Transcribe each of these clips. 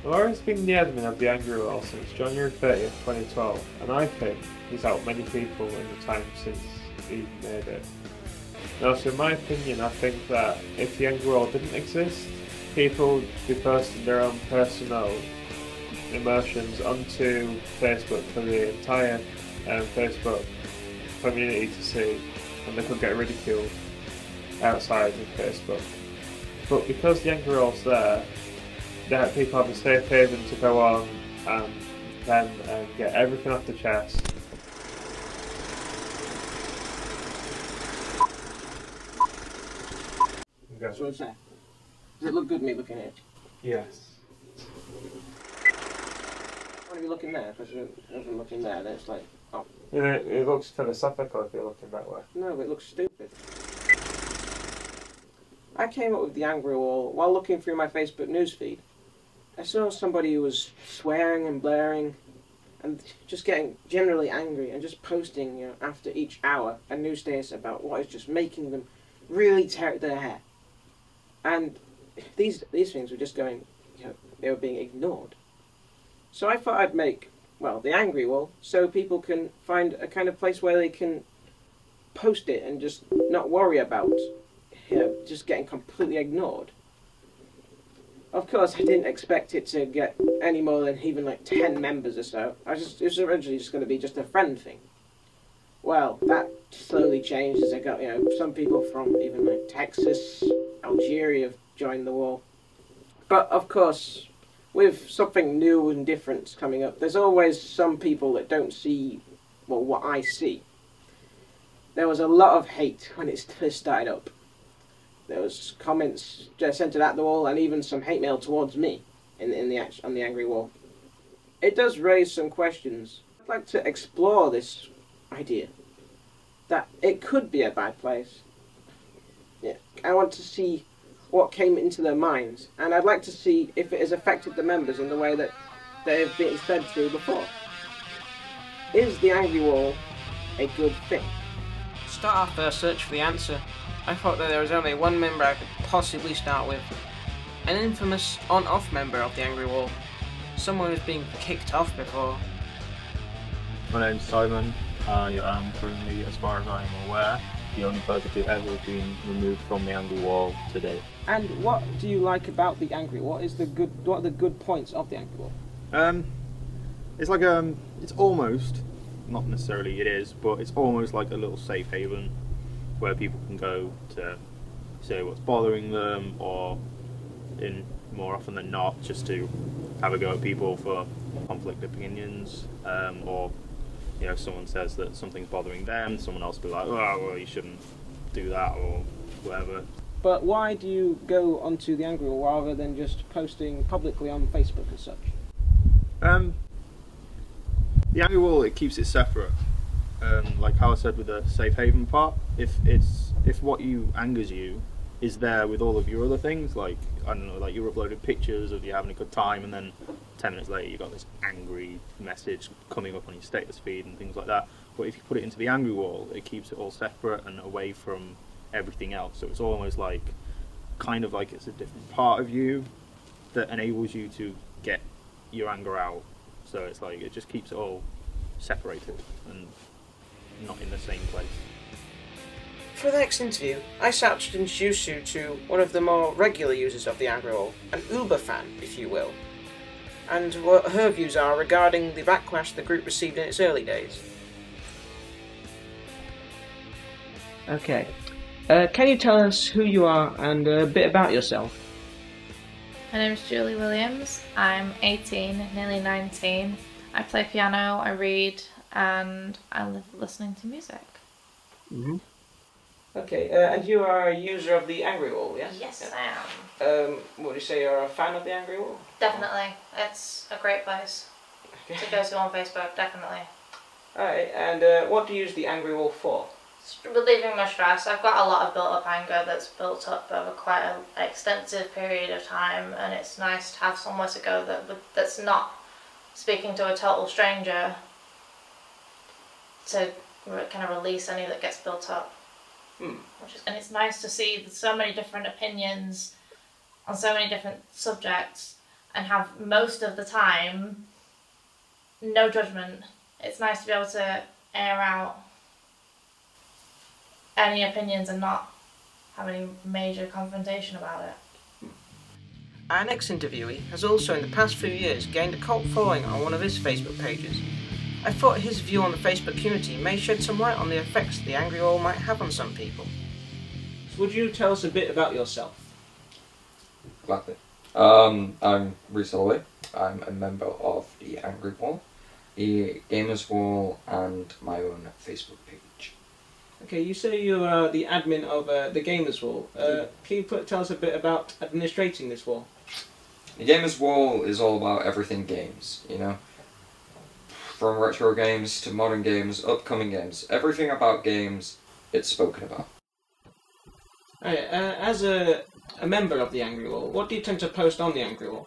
Laura's been the admin of the Angry Wall since January 30th, 2012, and I think he's helped many people in the time since he made it. And also, in my opinion, I think that if the Angry Wall didn't exist, people would be posting their own personal emotions onto Facebook for the entire Facebook community to see, and they could get ridiculed outside of Facebook. But because the Angry Wall's there, that people have a safe haven to go on and then get everything off the chest. Okay. So what's that? Does it look good me looking at it? Yes. When are you looking there? Because if I'm looking there, then it's like, oh. It looks philosophical if you're looking that way. No, but it looks stupid. I came up with the Angry Wall while looking through my Facebook newsfeed. I saw somebody who was swearing and blaring and just getting generally angry and just posting, you know, after each hour a new status about what is just making them really tear their hair. And these things were just going, you know, they were being ignored. So I thought I'd make, well, the Angry Wall so people can find a kind of place where they can post it and just not worry about, you know, just getting completely ignored. Of course, I didn't expect it to get any more than even like 10 members or so. It was originally just going to be just a friend thing. Well, that slowly changed as I got, you know, some people from even like Texas, Algeria have joined the wall. But of course, with something new and different coming up, there's always some people that don't see, well, what I see. There was a lot of hate when it first started up. There was comments centered at the wall and even some hate mail towards me on the Angry Wall. It does raise some questions. I'd like to explore this idea that it could be a bad place. Yeah, I want to see what came into their minds, and I'd like to see if it has affected the members in the way that they've been fed to before. Is the Angry Wall a good thing? To start our first search for the answer, I thought that there was only one member I could possibly start with. An infamous on-off member of the Angry Wall. Someone who's been kicked off before. My name's Simon. I am currently, as far as I am aware, the only person to ever been removed from the Angry Wall today. And what do you like about the Angry Wall? What are the good points of the Angry Wall? It's like it's almost, not necessarily it is, but it's almost like a little safe haven where people can go to say what's bothering them, or more often than not, just to have a go at people for conflict opinions, or you know, someone says that something's bothering them, someone else will be like, oh, well, you shouldn't do that, or whatever. But why do you go onto the Angry Wall rather than just posting publicly on Facebook and such? The Angry Wall, it keeps it separate. Like how I said with the safe haven part, if what you angers you is there with all of your other things, like, I don't know, like you're uploading pictures of you having a good time, and then 10 minutes later you got this angry message coming up on your status feed and things like that. But if you put it into the Angry Wall, it keeps it all separate and away from everything else. So it's almost like, kind of like it's a different part of you that enables you to get your anger out. So it's like, it just keeps it all separated and not in the same place. For the next interview, I set out to introduce you to one of the more regular users of the Angry Wall, an Uber fan, if you will, and what her views are regarding the backlash the group received in its early days. Okay, can you tell us who you are and a bit about yourself? My name is Julie Williams. I'm 18, nearly 19. I play piano, I read, and I live listening to music. Mm-hmm. Okay, and you are a user of the Angry Wall, yes? Yes, I am. Would you say you're a fan of the Angry Wall? Definitely. It's a great place to go to on Facebook, definitely. Alright, and what do you use the Angry Wall for? It's relieving my stress. I've got a lot of built-up anger that's built up over quite an extensive period of time, and it's nice to have somewhere to go that's not speaking to a total stranger to kind of release any that gets built up. And it's nice to see so many different opinions on so many different subjects, and have most of the time no judgment. It's nice to be able to air out any opinions and not have any major confrontation about it. Our next interviewee has also in the past few years gained a cult following on one of his Facebook pages. I thought his view on the Facebook community may shed some light on the effects the angry wall might have on some people. Would you tell us a bit about yourself? Gladly. I'm Rhys Holloway. I'm a member of the Angry Wall, the Gamers Wall, and my own Facebook page. Okay, you say you're the admin of the Gamers Wall. Can you tell us a bit about administrating this wall? The Gamers Wall is all about everything games, you know? From retro games to modern games, upcoming games. Everything about games, it's spoken about. As a member of the Angry Wall, what do you tend to post on the Angry Wall?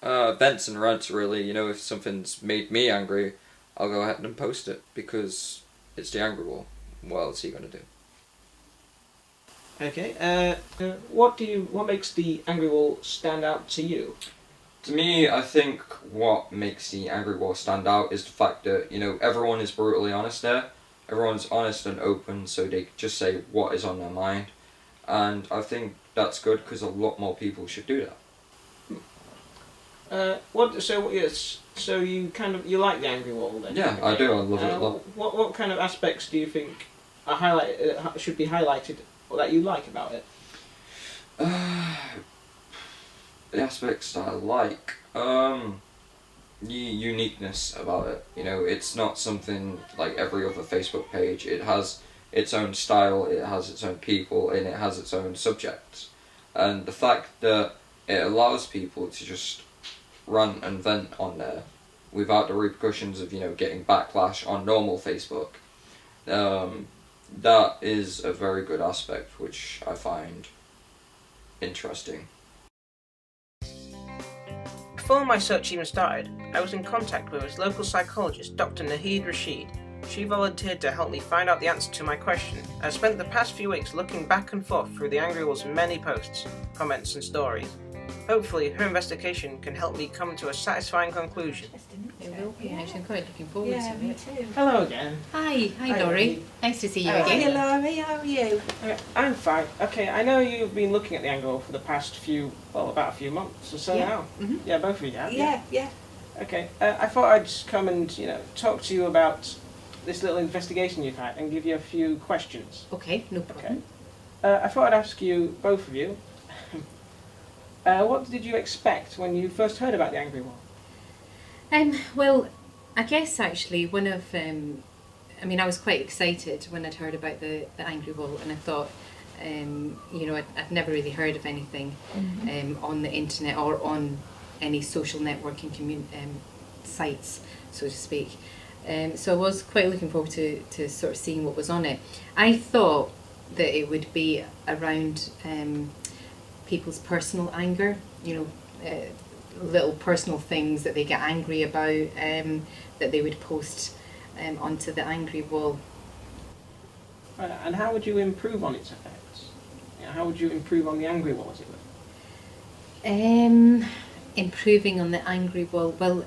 Vents and rants, really. You know, if something's made me angry, I'll go ahead and post it, because it's the Angry Wall. What else are you going to do? Okay, what makes the Angry Wall stand out to you? To me, I think what makes the Angry Wall stand out is the fact that, you know, everyone is brutally honest there. Everyone's honest and open, so they just say what is on their mind. And I think that's good, because a lot more people should do that. So you like the Angry Wall then? Yeah, I do. I love it a lot. What kind of aspects do you think are should be highlighted, or that you like about it? The aspects that I like, uniqueness about it. You know, it's not something like every other Facebook page. It has its own style, it has its own people, and it has its own subjects. And the fact that it allows people to just rant and vent on there without the repercussions of, you know, getting backlash on normal Facebook, that is a very good aspect which I find interesting. Before my search even started, I was in contact with his local psychologist, Dr. Naheed Rashid. She volunteered to help me find out the answer to my question. I spent the past few weeks looking back and forth through the Angry Wall's many posts, comments and stories. Hopefully her investigation can help me come to a satisfying conclusion. It will be, actually. I'm quite looking forward to it. Me too. Hello again. Hi Laurie. Nice to see you Hi again. Laurie, how are you? I'm fine. Okay, I know you've been looking at the Angry Wall for the past about a few months or so now. Mm-hmm. Yeah, both of you have. Yeah. Okay, I thought I'd just come and, talk to you about this little investigation you've had and give you a few questions. Okay, no problem. Okay. I thought I'd ask you, both of you, what did you expect when you first heard about the Angry Wall? Well, I guess actually one of, I was quite excited when I'd heard about the Angry Wall, and I thought, I'd never really heard of anything on the internet or on any social networking sites, so to speak. So I was quite looking forward to sort of seeing what was on it. I thought that it would be around people's personal anger, little personal things that they get angry about, that they would post onto the Angry Wall. And how would you improve on its effects? How would you improve on the Angry Wall, as it were? Improving on the Angry Wall, well,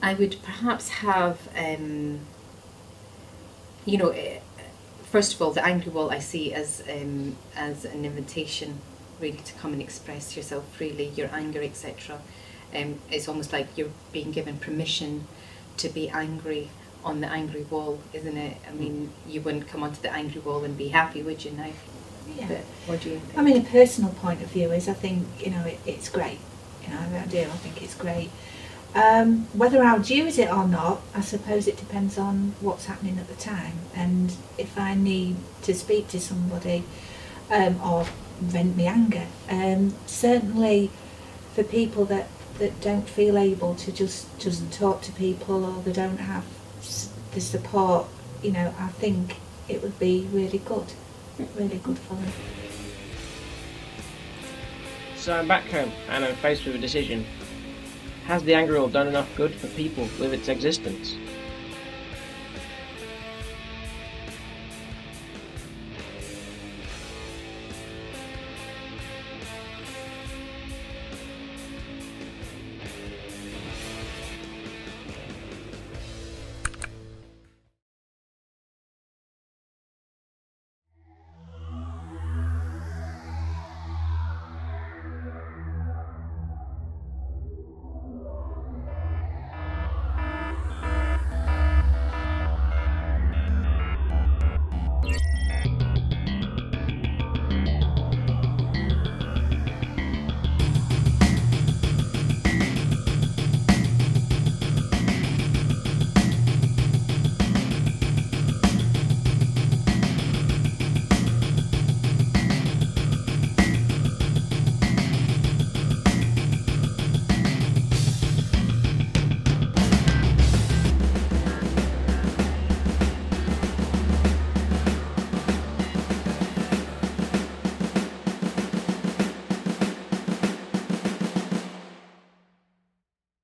I would perhaps have, first of all, the Angry Wall I see as an invitation really to come and express yourself freely, your anger, etc. It's almost like you're being given permission to be angry on the Angry Wall, isn't it? I mean, you wouldn't come onto the Angry Wall and be happy, would you now? Yeah. But what do you think? I mean, a personal point of view is I think, it's great. I think it's great. Whether I'll use it or not, I suppose it depends on what's happening at the time, and if I need to speak to somebody or vent my anger. Certainly for people that don't feel able to just talk to people, or they don't have the support, I think it would be really good for them. So I'm back home and I'm faced with a decision. Has the Angry Wall done enough good for people with its existence?